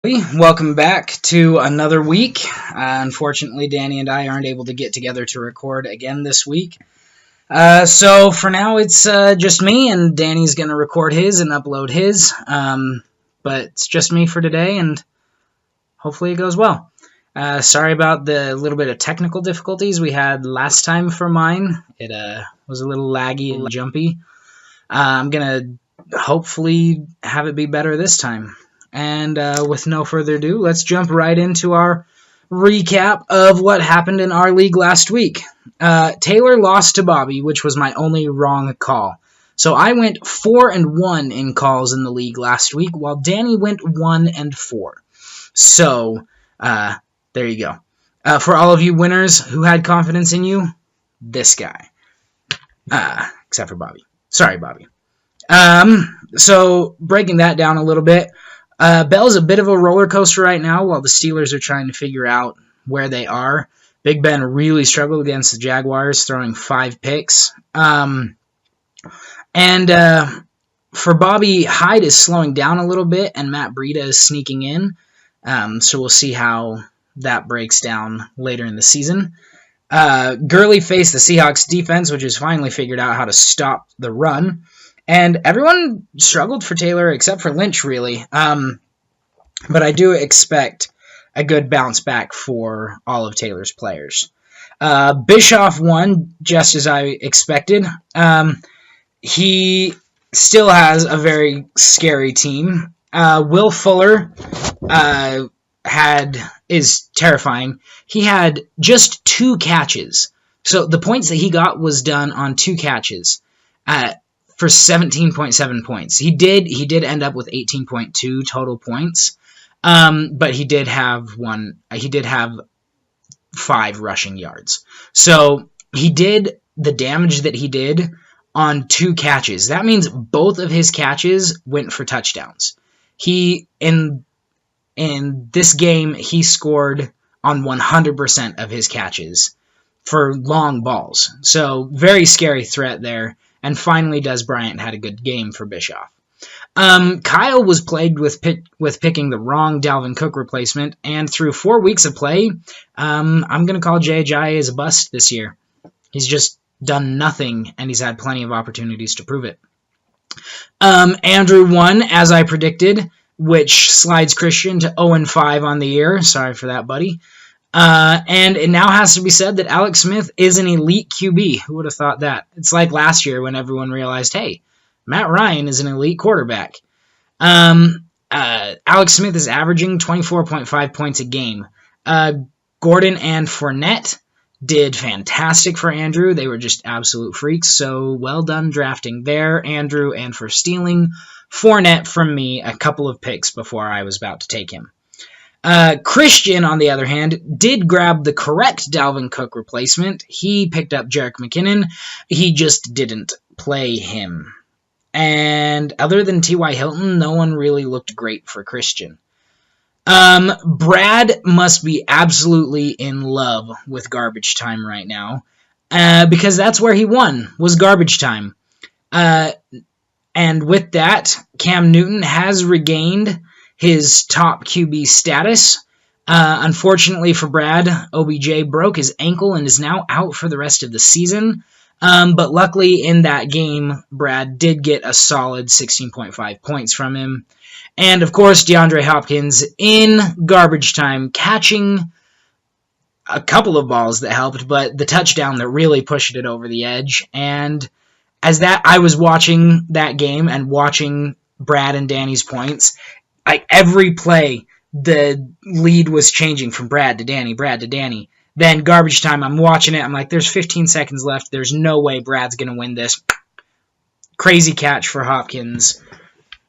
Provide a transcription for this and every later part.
Welcome back to another week. Unfortunately, Danny and I aren't able to get together to record again this week. So for now, it's just me, and Danny's going to record his and upload his. But it's just me for today, and hopefully it goes well. Sorry about the little bit of technical difficulties we had last time for mine. It was a little laggy and jumpy. I'm going to hopefully have it be better this time. And with no further ado, let's jump right into our recap of what happened in our league last week. Taylor lost to Bobby, which was my only wrong call. So I went 4-1 in calls in the league last week, while Danny went 1-4. So there you go. For all of you winners who had confidence in you, this guy. Except for Bobby. Sorry, Bobby. So breaking that down a little bit. Bell's a bit of a roller coaster right now while the Steelers are trying to figure out where they are. Big Ben really struggled against the Jaguars, throwing 5 picks. And for Bobby, Hyde is slowing down a little bit, and Matt Breida is sneaking in. So we'll see how that breaks down later in the season. Gurley faced the Seahawks defense, which has finally figured out how to stop the run. And everyone struggled for Taylor except for Lynch, really. But I do expect a good bounce back for all of Taylor's players. Bischoff won just as I expected. He still has a very scary team. Will Fuller is terrifying. He had just 2 catches. So the points that he got was done on 2 catches. For 17.7 points. He did end up with 18.2 total points, but he did have 5 rushing yards. So he did the damage that he did on 2 catches. That means both of his catches went for touchdowns. In this game, he scored on 100% of his catches for long balls. So very scary threat there. And finally, Des Bryant had a good game for Bischoff. Kyle was plagued with picking the wrong Dalvin Cook replacement, and through 4 weeks of play, I'm going to call Jay Ajayi as a bust this year. He's just done nothing, and he's had plenty of opportunities to prove it. Andrew won, as I predicted, which slides Christian to 0-5 on the year. Sorry for that, buddy. And it now has to be said that Alex Smith is an elite QB. Who would have thought that? It's like last year when everyone realized, hey, Matt Ryan is an elite quarterback. Alex Smith is averaging 24.5 points a game. Gordon and Fournette did fantastic for Andrew. They were just absolute freaks, so well done drafting there, Andrew, and for stealing Fournette from me a couple of picks before I was about to take him. Christian, on the other hand, did grab the correct Dalvin Cook replacement. He picked up Jerick McKinnon. He just didn't play him. And other than T.Y. Hilton, no one really looked great for Christian. Brad must be absolutely in love with garbage time right now, because that's where he won, was garbage time. And with that, Cam Newton has regained his top QB status. Unfortunately for Brad, OBJ broke his ankle and is now out for the rest of the season. But luckily in that game, Brad did get a solid 16.5 points from him. And of course, DeAndre Hopkins in garbage time, catching a couple of balls that helped, but the touchdown that really pushed it over the edge. And as that, I was watching that game and watching Brad and Danny's points. Like every play, the lead was changing from Brad to Danny, Brad to Danny. Then garbage time, I'm watching it. I'm like, there's 15 seconds left. There's no way Brad's going to win this. Crazy catch for Hopkins.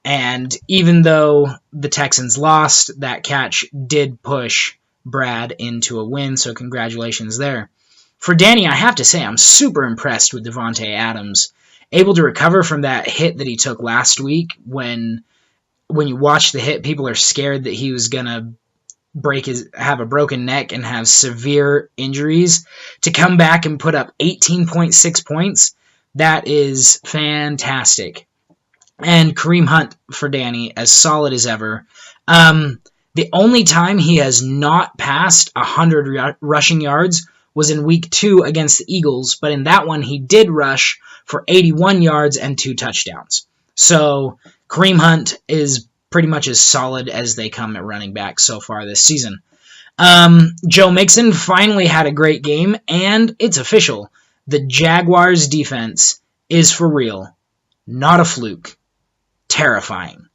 And even though the Texans lost, that catch did push Brad into a win. So congratulations there. For Danny, I have to say, I'm super impressed with Devontae Adams. Able to recover from that hit that he took last week when you watch the hit, people are scared that he was going to have a broken neck and have severe injuries. To come back and put up 18.6 points, that is fantastic. And Kareem Hunt for Danny, as solid as ever. The only time he has not passed 100 rushing yards was in week 2 against the Eagles, but in that one he did rush for 81 yards and 2 touchdowns. So Kareem Hunt is pretty much as solid as they come at running back so far this season. Joe Mixon finally had a great game, and it's official. The Jaguars' defense is for real, not a fluke. Terrifying.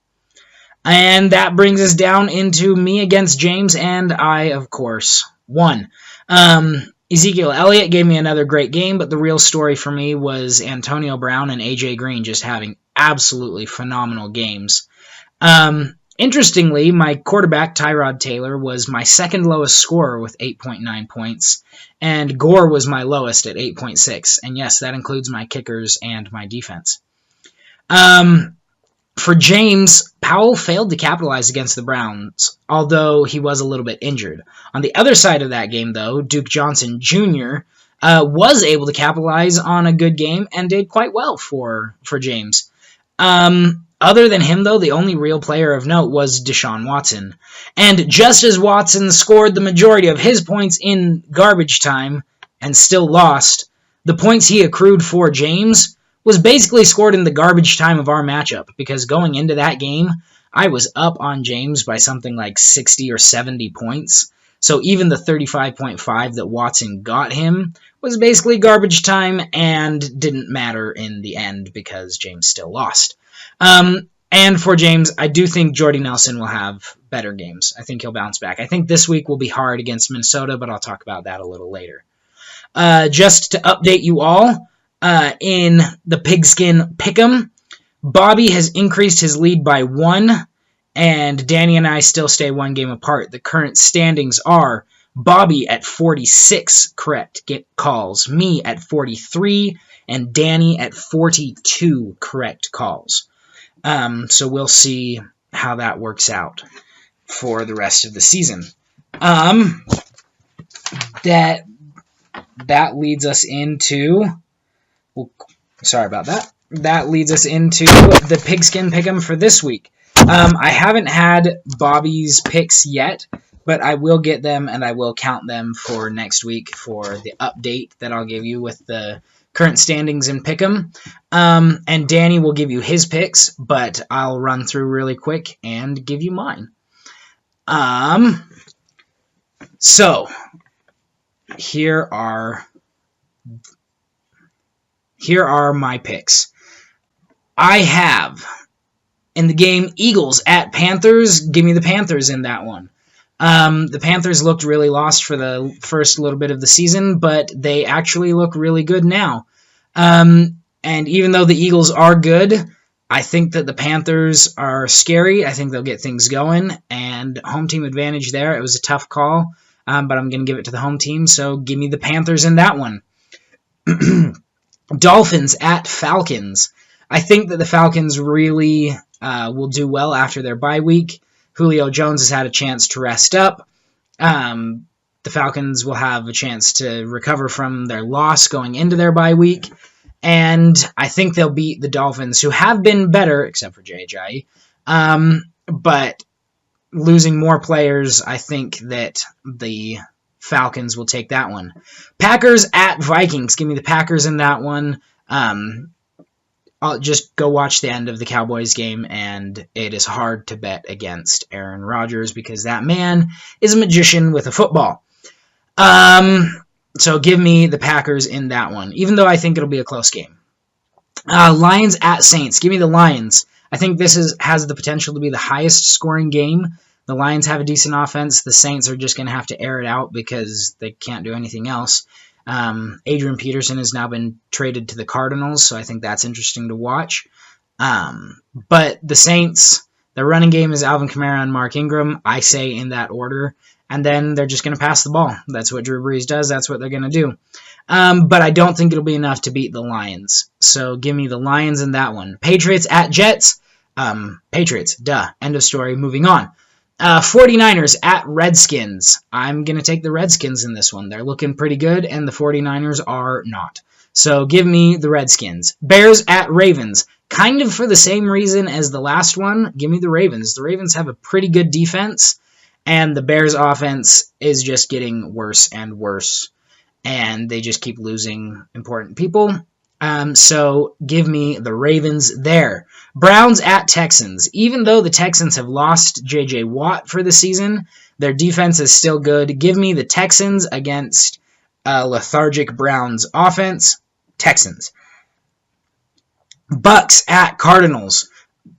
And that brings us down into me against James, and I, of course, won. Ezekiel Elliott gave me another great game, but the real story for me was Antonio Brown and A.J. Green just having absolutely phenomenal games. Interestingly, my quarterback, Tyrod Taylor, was my second lowest scorer with 8.9 points, and Gore was my lowest at 8.6. And yes, that includes my kickers and my defense. For James, Powell failed to capitalize against the Browns, although he was a little bit injured. On the other side of that game, though, Duke Johnson Jr. Was able to capitalize on a good game and did quite well for James. Other than him, though, the only real player of note was Deshaun Watson. And just as Watson scored the majority of his points in garbage time and still lost, the points he accrued for James was basically scored in the garbage time of our matchup, because going into that game, I was up on James by something like 60 or 70 points. So even the 35.5 that Watson got him was basically garbage time and didn't matter in the end because James still lost. And for James, I do think Jordy Nelson will have better games. I think he'll bounce back. I think this week will be hard against Minnesota, but I'll talk about that a little later. Just to update you all, in the Pigskin Pick'em, Bobby has increased his lead by 1, and Danny and I still stay 1 game apart. The current standings are Bobby at 46 correct calls, me at 43, and Danny at 42 correct calls. So we'll see how that works out for the rest of the season. That leads us into... Sorry about that. That leads us into the Pigskin Pick'em for this week. I haven't had Bobby's picks yet, but I will get them and I will count them for next week for the update that I'll give you with the current standings in Pick'em. And Danny will give you his picks, but I'll run through really quick and give you mine. So, here are my picks. I have, in the game, Eagles at Panthers. Give me the Panthers in that one. The Panthers looked really lost for the first little bit of the season, but they actually look really good now. And even though the Eagles are good, I think that the Panthers are scary. I think they'll get things going, and home team advantage there. It was a tough call, but I'm going to give it to the home team, so give me the Panthers in that one. Dolphins at Falcons. I think that the Falcons really will do well after their bye week. Julio Jones has had a chance to rest up. The Falcons will have a chance to recover from their loss going into their bye week. And I think they'll beat the Dolphins, who have been better, except for J.J. But losing more players, I think that the Falcons will take that one. Packers at Vikings. Give me the Packers in that one. I'll just go watch the end of the Cowboys game, and it is hard to bet against Aaron Rodgers because that man is a magician with a football. So give me the Packers in that one, even though I think it'll be a close game. Lions at Saints. Give me the Lions. I think this has the potential to be the highest scoring game. The Lions have a decent offense. The Saints are just going to have to air it out because they can't do anything else. Adrian Peterson has now been traded to the Cardinals, so I think that's interesting to watch. But the Saints, their running game is Alvin Kamara and Mark Ingram, I say in that order, and then they're just going to pass the ball. That's what Drew Brees does. That's what they're going to do. But I don't think it'll be enough to beat the Lions. So give me the Lions in that one. Patriots at Jets. Patriots, duh. End of story. Moving on. 49ers at Redskins. I'm going to take the Redskins in this one. They're looking pretty good, and the 49ers are not. So give me the Redskins. Bears at Ravens. Kind of for the same reason as the last one, give me the Ravens. The Ravens have a pretty good defense, And the Bears' offense is just getting worse and worse, and they just keep losing important people. So give me the Ravens there. Browns at Texans. Even though the Texans have lost J.J. Watt for the season, their defense is still good. Give me the Texans against lethargic Browns offense. Texans. Bucks at Cardinals.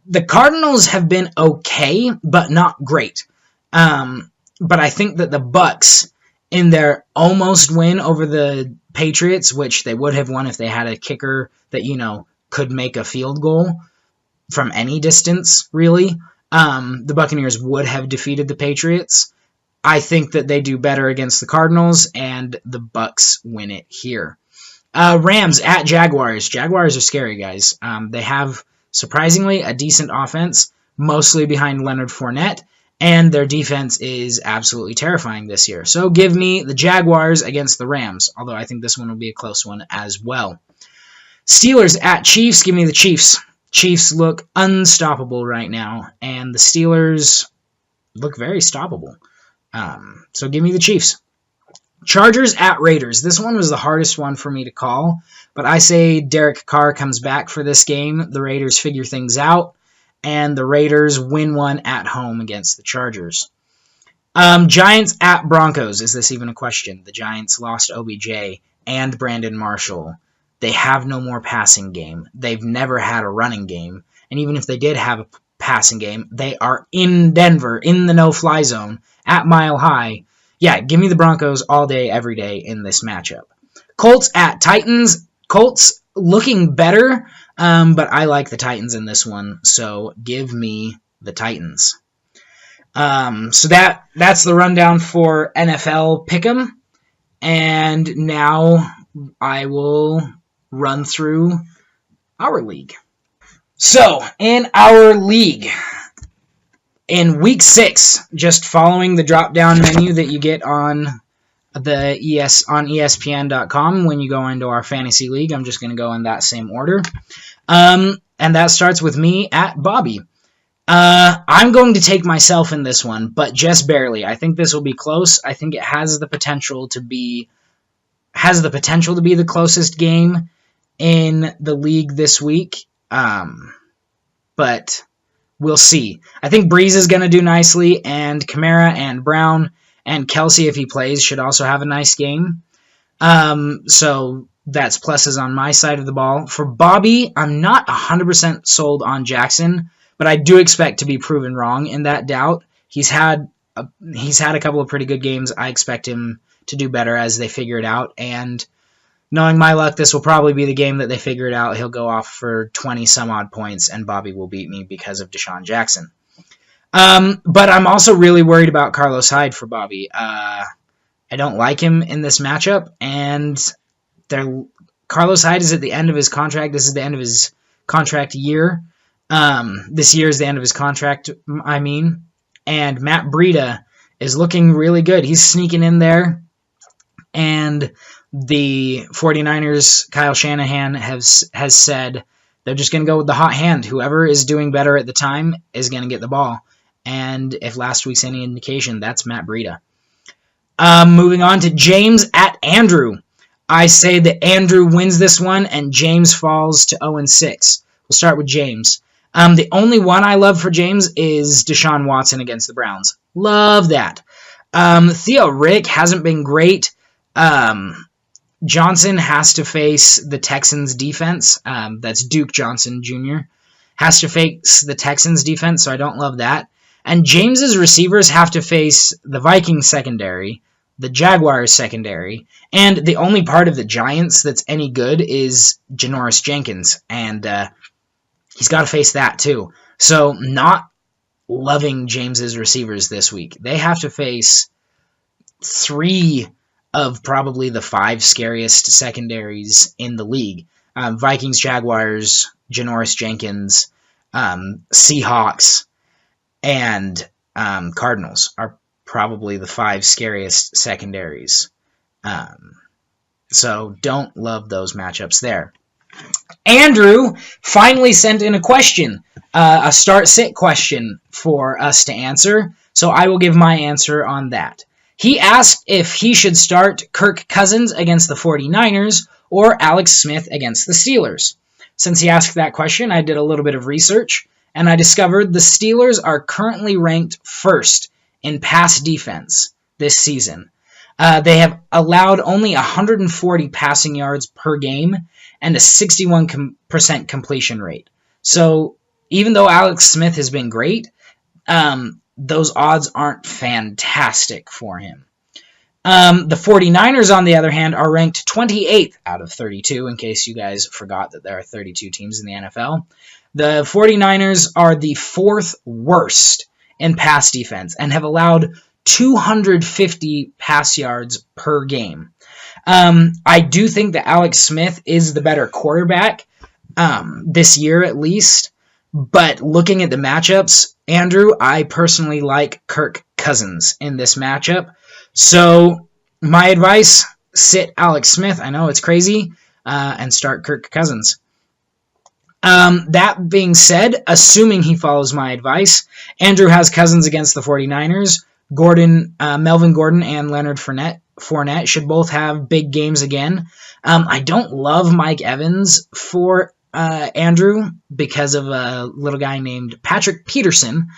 The Cardinals have been okay, but not great. But I think that the Bucks, in their almost win over the Patriots, which they would have won if they had a kicker that, could make a field goal from any distance, really, the Buccaneers would have defeated the Patriots. I think that they do better against the Cardinals, and the Bucks win it here. Rams at Jaguars. Jaguars are scary, guys. They have, surprisingly, a decent offense, mostly behind Leonard Fournette, and their defense is absolutely terrifying this year. So give me the Jaguars against the Rams, although I think this one will be a close one as well. Steelers at Chiefs. Give me the Chiefs. Chiefs look unstoppable right now, and the Steelers look very stoppable. So give me the Chiefs. Chargers at Raiders. This one was the hardest one for me to call, but I say Derek Carr comes back for this game. The Raiders figure things out, and the Raiders win one at home against the Chargers. Giants at Broncos. Is this even a question? The Giants lost OBJ and Brandon Marshall. They have no more passing game. They've never had a running game, and even if they did have a passing game, they are in Denver, in the no-fly zone, at Mile High. Yeah, give me the Broncos all day, every day in this matchup. Colts at Titans. Colts looking better, but I like the Titans in this one, so give me the Titans. So that's the rundown for NFL Pick'em, and now I will run through our league. So, in our league, in Week 6, just following the drop-down menu that you get on on ESPN.com when you go into our fantasy league, I'm just going to go in that same order. And that starts with me at Bobby. I'm going to take myself in this one, but just barely. I think this will be close. I think it has the potential to be the closest game in the league this week. But we'll see. I think Breeze is going to do nicely, and Kamara and Brown and Kelsey, if he plays, should also have a nice game. So that's pluses on my side of the ball. For Bobby, I'm not 100% sold on Jackson, but I do expect to be proven wrong in that doubt. He's had a couple of pretty good games. I expect him to do better as they figure it out, and knowing my luck, this will probably be the game that they figure it out. He'll go off for 20-some-odd points, and Bobby will beat me because of Deshaun Jackson. But I'm also really worried about Carlos Hyde for Bobby. I don't like him in this matchup, and Carlos Hyde is at the end of his contract. This is the end of his contract year. This year is the end of his contract, and Matt Breida is looking really good. He's sneaking in there, and the 49ers, Kyle Shanahan, has said they're just going to go with the hot hand. Whoever is doing better at the time is going to get the ball. And if last week's any indication, that's Matt Breida. Moving on to James at Andrew. I say that Andrew wins this one, and James falls to 0-6. We'll start with James. The only one I love for James is Deshaun Watson against the Browns. Love that. Theo Rick hasn't been great. Johnson has to face the Texans defense. That's Duke Johnson Jr. Has to face the Texans defense, so I don't love that. And James's receivers have to face the Vikings secondary, the Jaguars secondary, and the only part of the Giants that's any good is Janoris Jenkins, and he's got to face that too. So not loving James's receivers this week. They have to face 3 of probably the 5 scariest secondaries in the league. Vikings, Jaguars, Janoris Jenkins, Seahawks, and Cardinals are probably the 5 scariest secondaries. So don't love those matchups there. Andrew finally sent in a question, a start-sit question for us to answer. So I will give my answer on that. He asked if he should start Kirk Cousins against the 49ers or Alex Smith against the Steelers. Since he asked that question, I did a little bit of research, and I discovered the Steelers are currently ranked first in pass defense this season. They have allowed only 140 passing yards per game and a 61% completion rate. So even though Alex Smith has been great, those odds aren't fantastic for him. The 49ers, on the other hand, are ranked 28th out of 32, in case you guys forgot that there are 32 teams in the NFL. The 49ers are the fourth worst in pass defense and have allowed 250 pass yards per game. I do think that Alex Smith is the better quarterback this year at least, but looking at the matchups, Andrew, I personally like Kirk Cousins in this matchup. So my advice, sit Alex Smith. I know it's crazy, and start Kirk Cousins. That being said, assuming he follows my advice, Andrew has Cousins against the 49ers. Melvin Gordon and Leonard Fournette should both have big games again. I don't love Mike Evans for Andrew because of a little guy named Patrick Peterson.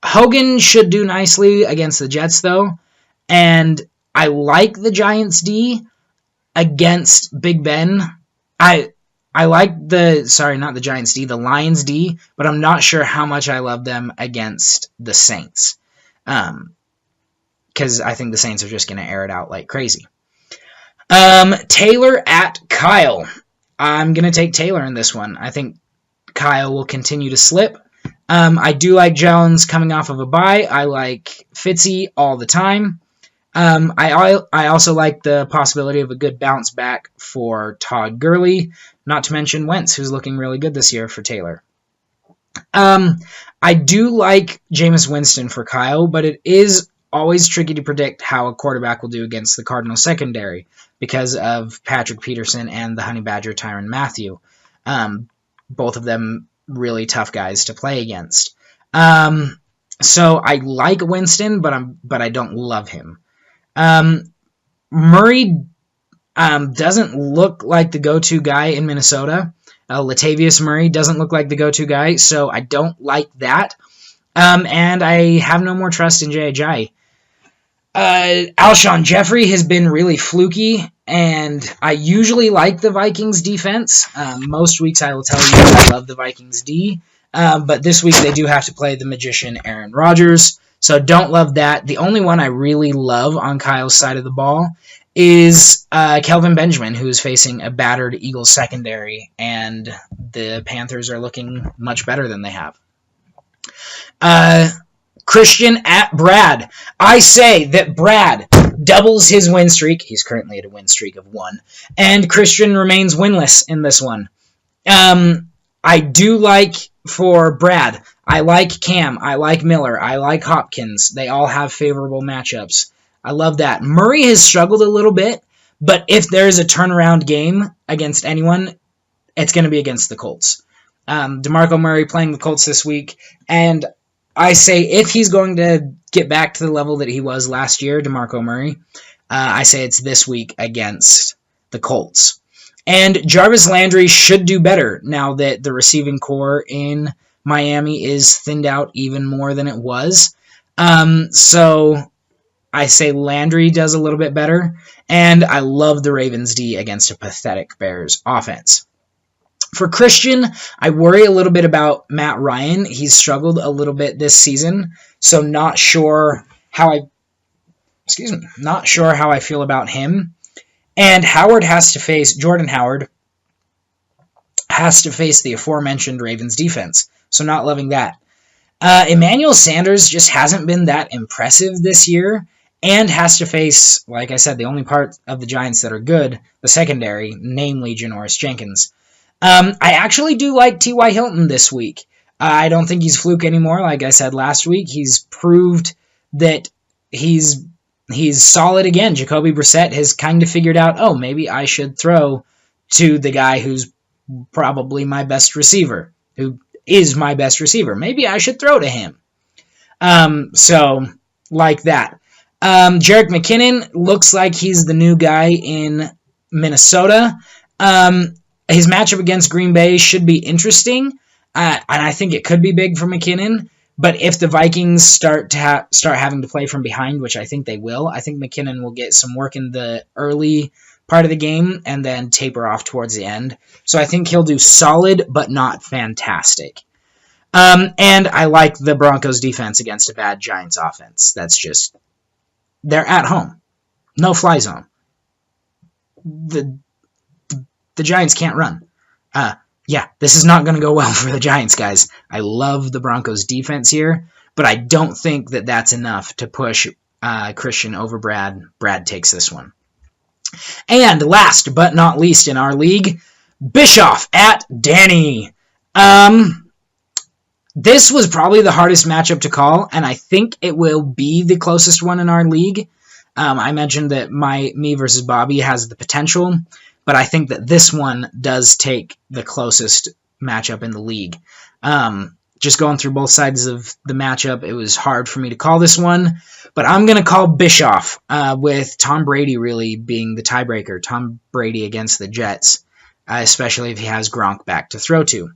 Hogan should do nicely against the Jets, though, and I like the Giants' D against Big Ben. I like not the Giants' D, the Lions' D, but I'm not sure how much I love them against the Saints, because I think the Saints are just going to air it out like crazy. Taylor at Kyle. I'm going to take Taylor in this one. I think Kyle will continue to slip. I do like Jones coming off of a bye. I like Fitzy all the time. I also like the possibility of a good bounce back for Todd Gurley, not to mention Wentz, who's looking really good this year for Taylor. I do like Jameis Winston for Kyle, but it is always tricky to predict how a quarterback will do against the Cardinals secondary because of Patrick Peterson and the Honey Badger Tyrann Mathieu. Both of them really tough guys to play against. So I like Winston, but I don't love him. Murray doesn't look like the go-to guy in Minnesota. Latavius Murray doesn't look like the go-to guy, so I don't like that. And I have no more trust in J.J. Alshon Jeffrey has been really fluky, and I usually like the Vikings defense. Most weeks I will tell you that I love the Vikings D, but this week they do have to play the magician Aaron Rodgers, so don't love that. The only one I really love on Kyle's side of the ball is Kelvin Benjamin, who is facing a battered Eagles secondary, and the Panthers are looking much better than they have. Christian at Brad. I say that Brad doubles his win streak. He's currently at a win streak of 1. And Christian remains winless in this one. I do like for Brad. I like Cam. I like Miller. I like Hopkins. They all have favorable matchups. I love that. Murray has struggled a little bit, but if there's a turnaround game against anyone, it's going to be against the Colts. DeMarco Murray playing the Colts this week, and I say if he's going to get back to the level that he was last year, DeMarco Murray, I say it's this week against the Colts. And Jarvis Landry should do better now that the receiving core in Miami is thinned out even more than it was. So I say Landry does a little bit better, and I love the Ravens D against a pathetic Bears offense. For Christian, I worry a little bit about Matt Ryan. He's struggled a little bit this season, so not sure how I feel about him. And Jordan Howard has to face the aforementioned Ravens defense, so not loving that. Emmanuel Sanders just hasn't been that impressive this year, and has to face, like I said, the only part of the Giants that are good, the secondary, namely Janoris Jenkins. I actually do like T.Y. Hilton this week. I don't think he's fluke anymore. Like I said last week, he's proved that he's solid again. Jacoby Brissett has kind of figured out, maybe I should throw to the guy who's probably my best receiver, who is my best receiver. Maybe I should throw to him. So, like that. Jerick McKinnon looks like he's the new guy in Minnesota. His matchup against Green Bay should be interesting, and I think it could be big for McKinnon. But if the Vikings start having to play from behind, which I think they will, I think McKinnon will get some work in the early part of the game and then taper off towards the end. So I think he'll do solid, but not fantastic. And I like the Broncos defense against a bad Giants offense. That's just, they're at home. No fly zone. The Giants can't run. Yeah, this is not going to go well for the Giants, guys. I love the Broncos defense here, but I don't think that that's enough to push Christian over Brad. Brad takes this one. And last but not least in our league, Bischoff at Danny. This was probably the hardest matchup to call, and I think it will be the closest one in our league. I mentioned that me versus Bobby has the potential, but I think that this one does take the closest matchup in the league. Just going through both sides of the matchup, it was hard for me to call this one, but I'm going to call Bischoff with Tom Brady really being the tiebreaker. Tom Brady against the Jets, especially if he has Gronk back to throw to.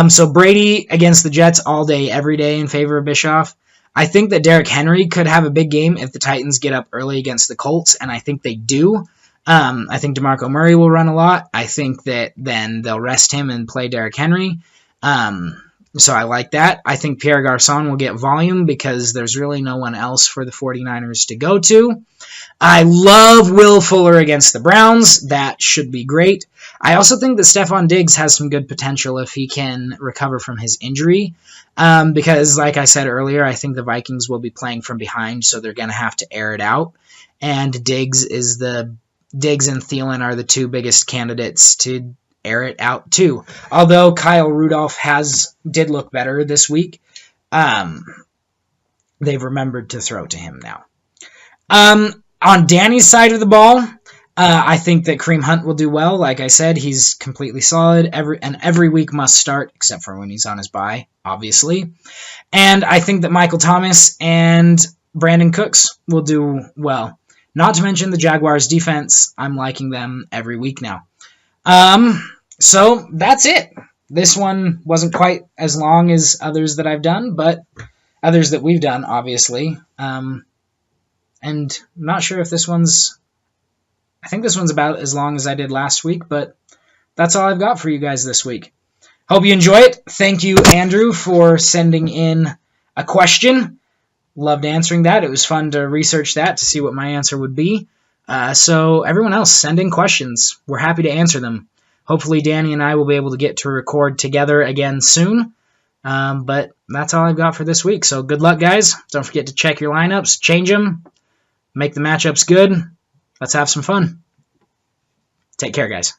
So Brady against the Jets all day, every day in favor of Bischoff. I think that Derrick Henry could have a big game if the Titans get up early against the Colts, and I think they do. I think DeMarco Murray will run a lot. I think that then they'll rest him and play Derrick Henry. So I like that. I think Pierre Garçon will get volume because there's really no one else for the 49ers to go to. I love Will Fuller against the Browns. That should be great. I also think that Stephon Diggs has some good potential if he can recover from his injury. Because, like I said earlier, I think the Vikings will be playing from behind, so they're going to have to air it out. And Diggs and Thielen are the two biggest candidates to air it out too. Although Kyle Rudolph did look better this week, they've remembered to throw to him now. On Danny's side of the ball, I think that Kareem Hunt will do well. Like I said, he's completely solid. Every week must start, except for when he's on his bye, obviously. And I think that Michael Thomas and Brandon Cooks will do well. Not to mention the Jaguars' defense. I'm liking them every week now. So that's it. This one wasn't quite as long as others that I've done, but others that we've done, obviously. And I'm not sure if this one's... I think this one's about as long as I did last week, but that's all I've got for you guys this week. Hope you enjoy it. Thank you, Andrew, for sending in a question. Loved answering that. It was fun to research that to see what my answer would be. So everyone else, send in questions. We're happy to answer them. Hopefully Danny and I will be able to get to record together again soon. But that's all I've got for this week. So good luck, guys. Don't forget to check your lineups, change them, make the matchups good. Let's have some fun. Take care, guys.